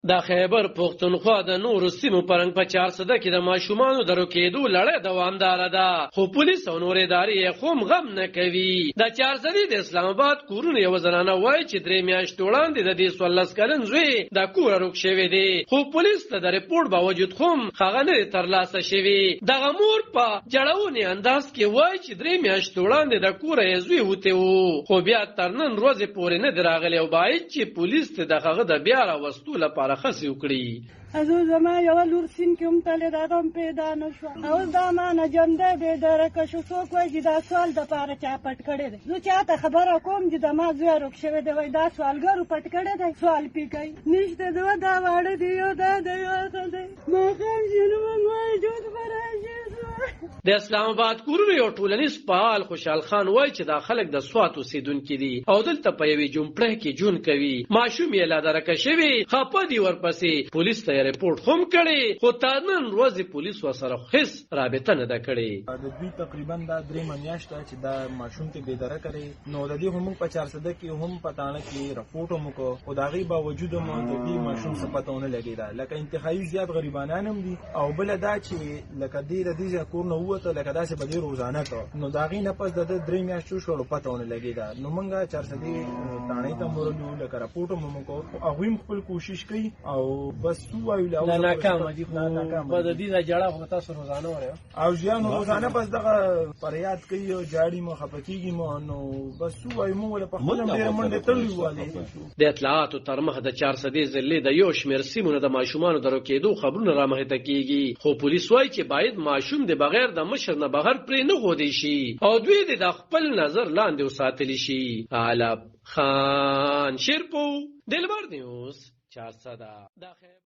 د خیبر پښتونخوا د نورو سیمو پرنګ په 400 کې د ماشومانو د روکېدو لړۍ دوامداره ده، خو پولیس او نور ادارې خو غم نه کوي. د 400 د اسلام آباد کورونه یو زنانه وایي چې 3 میاشتې وړاندې د دې 14 کلن زوی د کور روک شوی دی، خو پولیس ته د ریپورت باوجود خو هغه نه ترلاسه شوی. دغه مور په جړاوني انداز کې وایي چې 3 میاشتې وړاندې د کور یې زوی وته وو، خو بیا تر نن ورځې پورې نه دراغلی او باید چې پولیس ته دغه د بیا راوستو لپاره خاص وکړي. ازو زما یو لور سین کې هم تل دادم پیدا نشو او دا ما نه جنده به درکه شو څوک وایي چې دا سوال د پاره چا پټ کړی دی. زه چاته خبره کوم چې د ما زوی روک شوی دی وایي دا سوالګرو پټ کړی دی، سوال پې کوي نشته دوه دا واړه دی یو دا دی یو دی ماښام چې نو موږ وایي جود به راشي. د اسلام آباد کورونو یو ټولنیز فعال خوشحال خان وایي چې دا خلک د سوات اوسېدونکي دي او دلته په یوې جومپړه کې ژوند کوي. ماشوم یې لا درکه شوی، خپه دي ورپسې پولیس ته ریپورت هم کړی، خو تر نن ورځې پولیس ورسره هیڅ رابطه نه ده کړې. د دوی تقریبا دا 3 میاشتې چې دا ماشوم ته بېدره کړی، نو د دې هم په 400 کې هم پټانه کې رپورټ هم وکړو، خو د هغې باوجود هم د دې ماشوم څه پته ونه لګېده. لکه انتهایي زیات غریبانان هم دي او بله دا چې لکه دې د دې کور نه ووته لکه داسې به دې روزانه کړه، نو د هغې نه پس د ده 3 میاشتې وشوه پته ونه لګېده. نو موږ 400 تاڼۍ ته ورغلو، لکه رپورټ هم وکړو، هغوی هم خپل کوشش کوي او بس ووایو ناکامه دي. خو د دې د جړه خو تاسو روزانه وره او ځان روزانه بس دغه فریاد کوي او جاړي مو خپه کېږي مو، نو بس وایو موږ له په خپل ډېره منډې تړلي والي. د اطلاعاتو تر مخه د 400 ضلعې د یو شمېر سیمونو د ماشومانو د روکېدو خبرونه رامخته کېږي، خو پولیس وایي چې باید ماشوم د بغیر د مشر نه بهر پرې نه غودی شي او دوی د خپل نظر لاندې وساتلی شي. علب خان شیرپو، دلبر نیوز 400.